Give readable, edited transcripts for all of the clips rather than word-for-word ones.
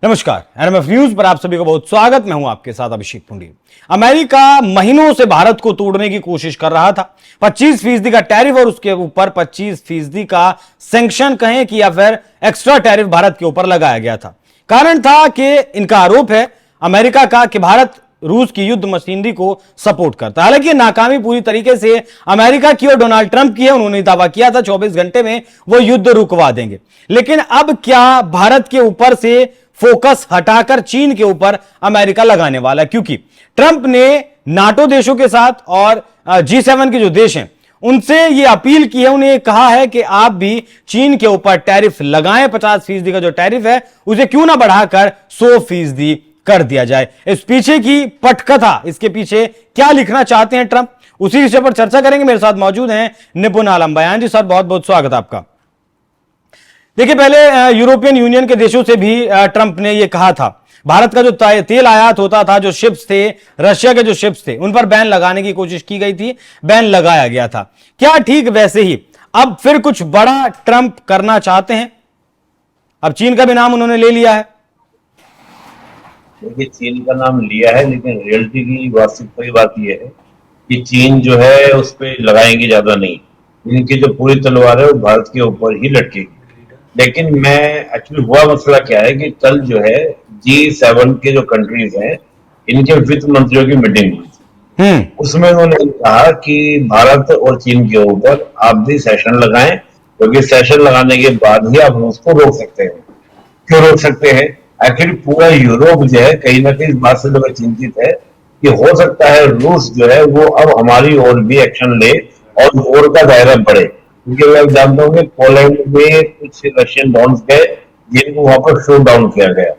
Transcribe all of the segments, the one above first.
नमस्कार, NMF news पर आप सभी को बहुत स्वागत। मैं हूं आपके साथ अभिषेक पुंडी। अमेरिका महीनों से भारत को तोड़ने की कोशिश कर रहा था। 25% का टैरिफ और उसके ऊपर 25% का सैंक्शन कहें कि या फिर एक्स्ट्रा टैरिफ भारत के ऊपर लगाया गया था। कारण था कि इनका आरोप है अमेरिका का कि भारत रूस की युद्ध मशीनरी को सपोर्ट करता है। हालांकि नाकामी पूरी तरीके से अमेरिका की और डोनाल्ड ट्रंप की है। उन्होंने दावा किया था 24 घंटे में वो युद्ध रुकवा देंगे, लेकिन अब क्या भारत के ऊपर से फोकस हटाकर चीन के ऊपर अमेरिका लगाने वाला है? क्योंकि ट्रंप ने नाटो देशों के साथ और G7 के जो देश हैं उनसे यह अपील की है, उन्हें कहा है कि आप भी चीन के ऊपर टैरिफ लगाएं। 50% का जो टैरिफ है उसे क्यों ना बढ़ाकर 100% कर दिया जाए। इस पीछे की पटकथा, इसके पीछे क्या लिखना चाहते हैं ट्रंप, उसी विषय पर चर्चा करेंगे। मेरे साथ मौजूद हैं निपुण आलम बयान जी। सर, बहुत बहुत स्वागत आपका। देखिए, पहले यूरोपियन यूनियन के देशों से भी ट्रंप ने यह कहा था भारत का जो तेल आयात होता था, जो शिप्स थे, रशिया के जो शिप्स थे, उन पर बैन लगाने की कोशिश की गई थी, बैन लगाया गया था। क्या ठीक वैसे ही अब फिर कुछ बड़ा ट्रंप करना चाहते हैं? अब चीन का भी नाम उन्होंने ले लिया है। देखिए, चीन का नाम लिया है, लेकिन रियलिटी की वास्तविकता की बात यह है कि चीन जो है उस पर लगाएंगे ज्यादा नहीं। इनकी जो पूरी तलवार है वो भारत के ऊपर ही लटकेगी। लेकिन मैं एक्चुअली हुआ मसला क्या है कि कल जो है G7 के जो कंट्रीज हैं इनके वित्त मंत्रियों की मीटिंग हुई थी। उसमें उन्होंने कहा कि भारत और चीन के ऊपर आप भी सेशन लगाएं, क्योंकि सेशन लगाने के बाद ही आप रूस को रोक सकते हैं। क्यों रोक सकते हैं? एक्चुअली पूरा यूरोप जो है कहीं ना कहीं इस बात से लोग चिंतित है कि हो सकता है रूस जो है वो अब हमारी ओर भी एक्शन ले और वॉर का दायरा बढ़े। क्योंकि आप जानते होंगे पोलैंड में कुछ रशियन ड्रोन्स गए जिनको वहां पर शूट डाउन किया गया,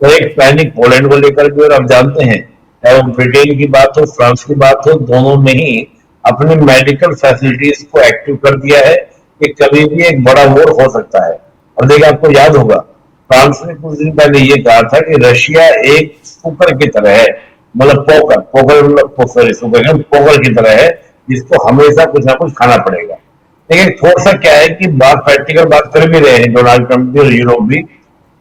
तो एक पैनिक पोलैंड को लेकर भी। और आप जानते हैं, चाहे वो ब्रिटेन की बात हो, फ्रांस की बात हो, दोनों ने ही अपनी मेडिकल फैसिलिटीज को एक्टिव कर दिया है कि कभी भी एक बड़ा वॉर हो सकता है। और देखिए, आपको याद होगा फ्रांस ने कुछ दिन पहले ये कहा था कि रशिया एक सुपर की तरह है, मतलब पोकर की तरह है, जिसको हमेशा कुछ ना कुछ खाना पड़ेगा। लेकिन थोड़ा सा क्या है कि बात प्रैक्टिकल बात कर भी रहे हैं डोनाल्ड ट्रंप भी और यूरोप भी।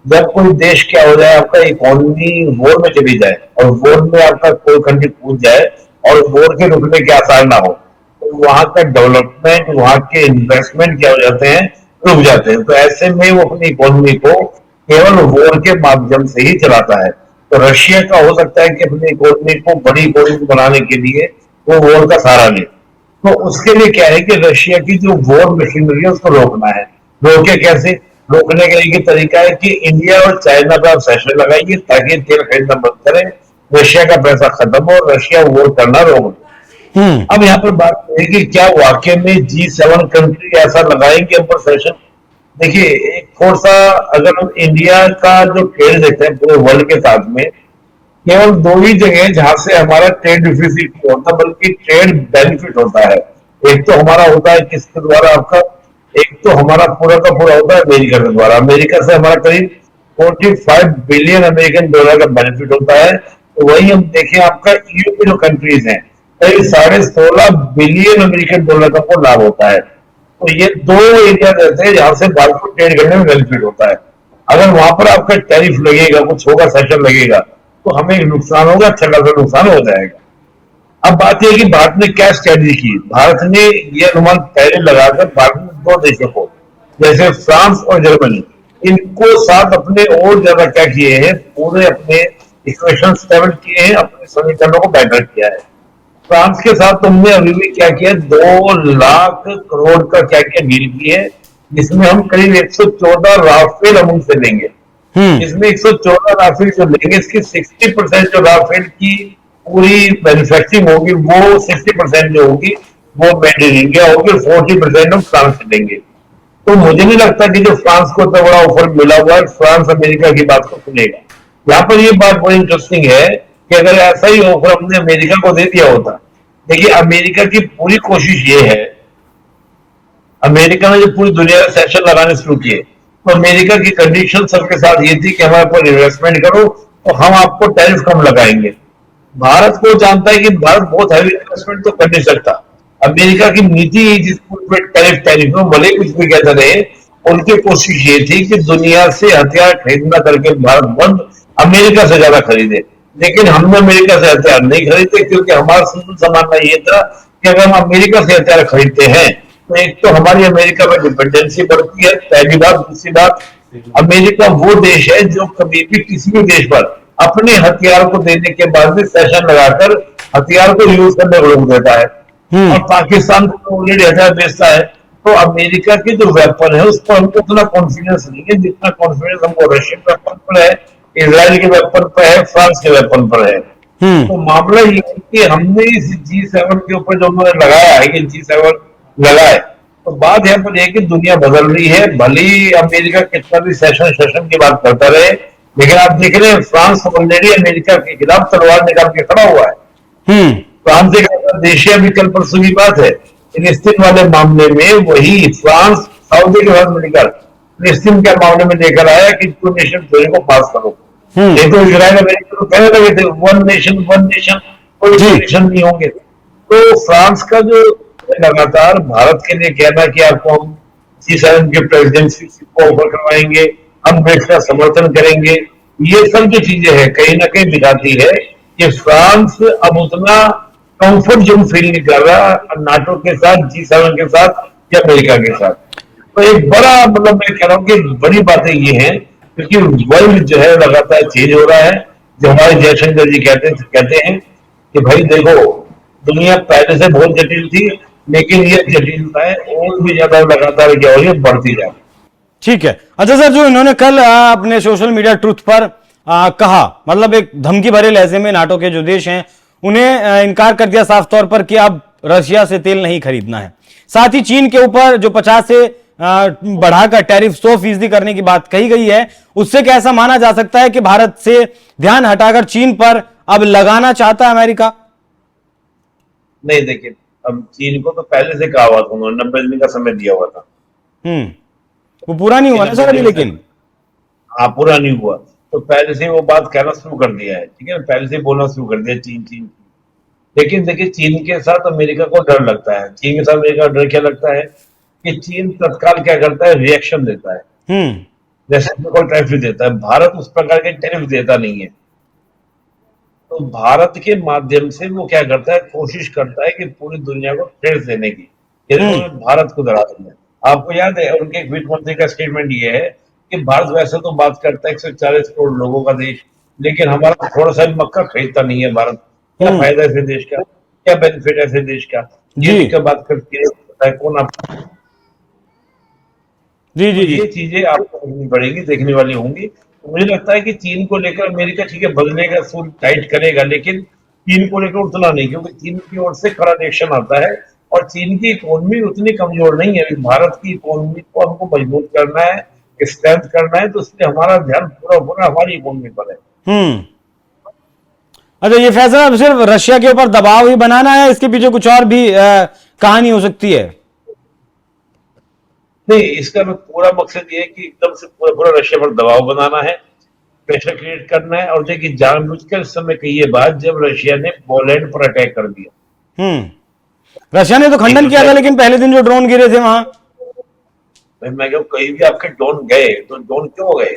जब कोई देश क्या हो जाए, आपका इकोनॉमी वॉर में चली जाए और वॉर में आपका कोई कंट्री कूद जाए और वॉर के रुकने के आसार ना हो, तो वहां का डेवलपमेंट, वहां के इन्वेस्टमेंट क्या हो जाते हैं, रुक जाते हैं। तो ऐसे में वो अपनी इकोनॉमी को केवल वॉर के माध्यम से ही चलाता है। तो रशिया का हो सकता है कि अपनी इकोनॉमी को बड़ी इकोनॉमी बनाने के लिए वो वॉर का सहारा ले। तो उसके लिए क्या है कि रशिया की जो वॉर मशीनरी है उसको रोकना है। रोके कैसे? रोकने का एक तरीका है कि इंडिया और चाइना पर आप सेशन लगाइए ताकि तेल खरीदना बंद करें, रशिया का पैसा खत्म हो, रशिया वॉर करना रोक दे। अब यहाँ पर बात है कि क्या वाकई में G7 कंट्री ऐसा लगाएंगे हम पर सेशन? देखिए, एक थोड़ा सा अगर हम इंडिया का जो ट्रेड देखते हैं पूरे वर्ल्ड के साथ में, केवल दो ही जगह जहां से हमारा ट्रेड डिफिसिट नहीं होता बल्कि ट्रेड बेनिफिट होता है। एक तो हमारा होता है किसके द्वारा? आपका एक तो हमारा पूरा का पूरा होता है अमेरिका के द्वारा। अमेरिका से हमारा करीब 45 बिलियन अमेरिकन डॉलर का बेनिफिट होता है। तो वही हम देखें, आपका EU की जो कंट्रीज हैं करीब 16.5 बिलियन अमेरिकन डॉलर का को लाभ होता है। तो ये दो एरिया रहते हैं जहां से भारत को ट्रेड करने में बेनिफिट होता है। अगर वहां पर आपका टैरिफ लगेगा, कुछ होगा, सेशन लगेगा, तो हमें नुकसान होगा, अच्छा खासा नुकसान हो जाएगा। अब बात यह कि भारत ने क्या स्ट्रेटजी की। भारत ने यह अनुमान पहले लगाकर भारत ने दो देशों को, जैसे फ्रांस और जर्मनी, इनको साथ अपने और ज्यादा क्या किए हैं, पूरे अपने इक्वेशन स्टेबल किए हैं, अपने समीकरणों को बेटर किया है। फ्रांस के साथ तुमने अभी भी क्या किया, 2 लाख करोड़ का क्या किया, डील की है, जिसमें हम करीब 114 राफेल हम उनसे लेंगे। इसमें 114 राफेल जो लेंगे, इसकी 60% जो राफेल की पूरी मैन्युफैक्चरिंग होगी, वो 60% जो होगी वो मेड इन इंडिया होगी, 40% हम फ्रांस से लेंगे। तो मुझे नहीं लगता कि जो फ्रांस को इतना बड़ा ऑफर मिला हुआ है, फ्रांस अमेरिका की बात को सुनेगा। यहाँ पर ये बात बड़ी इंटरेस्टिंग है कि अगर ऐसा ही ऑफर हमने अमेरिका को दे दिया होता। देखिए, अमेरिका की पूरी कोशिश ये है, अमेरिका ने जो पूरी दुनिया में सेशन लगाने शुरू किए, तो अमेरिका की कंडीशन सबके साथ ये थी कि हमारे पर इन्वेस्टमेंट करो तो हम आपको टैरिफ कम लगाएंगे। भारत को जानता है कि भारत बहुत हैवी इन्वेस्टमेंट तो कर नहीं सकता। अमेरिका की नीति जिस टैरिफ में भले कुछ भी कहते रहे, उनकी कोशिश ये थी कि दुनिया से हथियार खरीदना करके भारत बंद अमेरिका से ज्यादा खरीदे। लेकिन हमने अमेरिका से हथियार नहीं खरीदे, क्योंकि हमारा सिंपल मानना ये था कि अगर हम अमेरिका से हथियार खरीदते हैं तो एक तो हमारी अमेरिका पर डिपेंडेंसी बढ़ती है, पहली बात। दूसरी बात, अमेरिका वो देश है जो कभी भी किसी भी देश पर अपने हथियार को देने के बाद भी सेशन लगाकर हथियार को यूज करने को रोक देता है। और पाकिस्तान को ऑलरेडी हथियार बेचता है। तो अमेरिका के जो वेपन है उस पर हमको उतना कॉन्फिडेंस नहीं है जितना कॉन्फिडेंस हमको रशियन वेपन पर है, इसराइल के वेपन पर है, फ्रांस के वेपन पर है। तो मामला ये है कि हमने इस G7 के ऊपर जो उन्होंने लगाया है कि G7 लगाए, तो बात यहाँ पर यह कि दुनिया बदल रही है। भले ही अमेरिका कितना भी सेशन की बात करता रहे, लेकिन आप देख रहे हैं फ्रांस ऑलरेडी अमेरिका के खिलाफ तलवार निकाल के खड़ा हुआ है। फ्रांस एक देश अभी कल परसों की बात है, फिलिस्तीन वाले मामले में वही फ्रांस सऊदी के साथ मिलकर फिलिस्तीन के मामले में लेकर आया कि टू नेशन थ्योरी को पास करो। नहीं तो इसराइल अमेरिका तो कहने लगे थे वन नेशन कोई नेशन नहीं होंगे। तो फ्रांस का जो लगातार भारत के लिए कहना कि आपको हम G7 के प्रेसिडेंसी को ऑफर करवाएंगे, हम ब्रिक्स का समर्थन करेंगे, ये सब जो चीजें हैं कहीं ना कहीं दिखाती है कि फ्रांस अब उतना कंफर्ट जोन फील नहीं कर रहा नाटो के साथ, G7 के साथ या अमेरिका के साथ। तो एक बड़ा मतलब मैं कह रहा हूँ कि बड़ी बातें ये हैं, क्योंकि वर्ल्ड जो है लगातार चेंज हो रहा है। जो हमारे जयशंकर जी कहते हैं कि भाई देखो, दुनिया पहले से बहुत जटिल थी, लेकिन ये जटिलताएं और भी ज्यादा लगातार क्या हो रही है, बढ़ती जा रही है। ठीक है। अच्छा सर, जो इन्होंने कल अपने सोशल मीडिया ट्रुथ पर कहा, मतलब एक धमकी भरे लहजे में नाटो के जो देश हैं उन्हें इनकार कर दिया साफ तौर पर कि अब रशिया से तेल नहीं खरीदना है। साथ ही चीन के ऊपर जो 50 से बढ़ाकर टैरिफ 100% करने की बात कही गई है, उससे क्या ऐसा माना जा सकता है कि भारत से ध्यान हटाकर चीन पर अब लगाना चाहता है अमेरिका? नहीं, देखिए, अब चीन को तो पहले से कहा हुआ था उन्होंने, 90 दिन का समय दिया हुआ था। वो पूरा नहीं हुआ ना सर अभी, लेकिन हाँ पूरा नहीं हुआ, तो पहले से वो बात कहना शुरू कर दिया है। ठीक है, पहले से बोलना शुरू कर दिया चीन चीन। लेकिन देखिए, चीन के साथ अमेरिका को डर लगता है। चीन के साथ अमेरिका को डर क्या लगता है कि चीन तत्काल क्या करता है, रिएक्शन देता है। जैसे टैरिफ देता है, भारत उस प्रकार के टैरिफ देता नहीं है। तो भारत के माध्यम से वो क्या करता है, कोशिश करता है कि पूरी दुनिया को थ्रेट देने की, भारत को डरा देना। आपको याद है उनके वित्त मंत्री का स्टेटमेंट ये है कि भारत वैसे तो बात करता है 140 करोड़ लोगों का देश, लेकिन हमारा थोड़ा सा भी मक्का खरीदता नहीं है भारत। क्या फायदा ऐसे देश का, क्या बेनिफिट ऐसे देश का, ये क्या बात करती है कौन आप। जी जी ये चीजें आपको देखनी पड़ेगी, देखने वाली होंगी। तो मुझे लगता है कि चीन को लेकर अमेरिका ठीक है बदलेगा, सूट टाइट करेगा, लेकिन चीन को लेकर उतना नहीं, क्योंकि चीन की ओर से कड़ा रिएक्शन आता है। और चीन की इकोनॉमी उतनी कमजोर नहीं है। भारत की इकोनॉमी को हमको मजबूत करना है, स्ट्रेंथ करना है, तो इसलिए हमारा ध्यान पूरा हमारी इकोनॉमी पर है। अच्छा, ये फैसला अब सिर्फ रशिया के ऊपर दबाव ही बनाना है, इसके पीछे कुछ और भी कहानी हो सकती है? नहीं, इसका पूरा मकसद ये है कि एकदम से पूरा रशिया पर दबाव बनाना है, प्रेशर क्रिएट करना है। और देखिए, जानबूझकर इस समय की ये बात जब रशिया ने पोलैंड पर अटैक कर दिया। रशिया ने तो खंडन किया था, लेकिन पहले दिन जो ड्रोन गिरे थे वहां, मैं कहूँ कहीं भी आपके ड्रोन गए तो ड्रोन क्यों गए?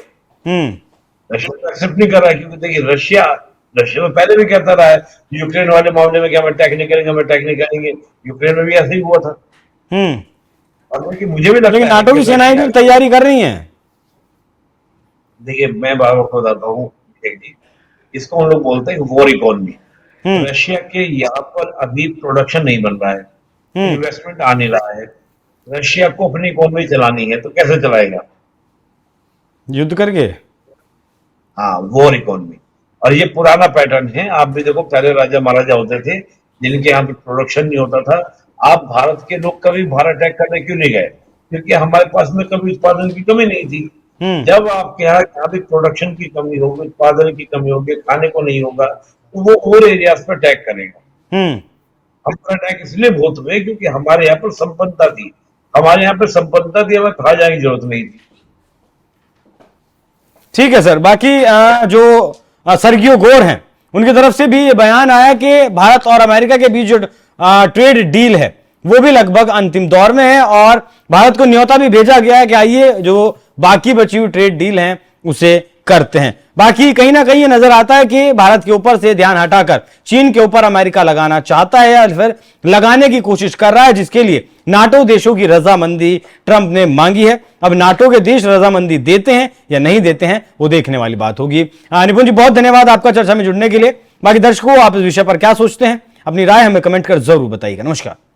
रशिया एक्सेप्ट नहीं कर रहा है, क्योंकि देखिए रशिया तो पहले भी कहता रहा है यूक्रेन वाले मामले में कि हम अटैक नहीं करेंगे, हम अटैक नहीं करेंगे। यूक्रेन में भी ऐसे ही हुआ था। और मुझे भी लगता है नाटो की सेनाएं भी तैयारी कर रही हैं। देखिए, मैं बार बार बताता हूँ, इसको हम लोग बोलते हैं वॉर इकोनॉमी। रशिया के यहाँ पर अभी प्रोडक्शन नहीं बन रहा है, इन्वेस्टमेंट आ नहीं रहा है। रशिया को अपनी इकोनॉमी चलानी है, तो कैसे चलाएगा? युद्ध करके। हाँ, वॉर इकोनॉमी। और ये पुराना पैटर्न है। आप भी देखो, पहले राजा महाराजा होते थे जिनके यहाँ पे प्रोडक्शन नहीं होता था। आप भारत के लोग कभी भारत अटैक करने क्यों नहीं गए? क्योंकि हमारे पास में कभी उत्पादन की कमी नहीं थी। जब आपके यहाँ भी प्रोडक्शन की कमी होगी, उत्पादन की कमी होगी, खाने को नहीं होगा, तो वो और एरियाज पर अटैक करेगा। हम पर अटैक इसलिए बहुत हुए क्योंकि हमारे यहाँ पर संपन्नता थी, हमें खा जाने की जरूरत नहीं थी। ठीक है सर। बाकी जो सर्गियो गोर हैं, उनकी तरफ से भी ये बयान आया कि भारत और अमेरिका के बीच जो ट्रेड डील है वो भी लगभग अंतिम दौर में है और भारत को न्योता भी भेजा गया है कि आइए जो बाकी बची हुई ट्रेड डील हैं उसे करते हैं। बाकी कहीं ना कहीं ये नजर आता है कि भारत के ऊपर से ध्यान हटाकर चीन के ऊपर अमेरिका लगाना चाहता है या फिर लगाने की कोशिश कर रहा है, जिसके लिए नाटो देशों की रजामंदी ट्रंप ने मांगी है। अब नाटो के देश रजामंदी देते हैं या नहीं देते हैं वो देखने वाली बात होगी। निपुण जी, बहुत धन्यवाद आपका चर्चा में जुड़ने के लिए। बाकी दर्शकों, आप इस विषय पर क्या सोचते हैं? अपनी राय हमें कमेंट कर जरूर बताइएगा। नमस्कार।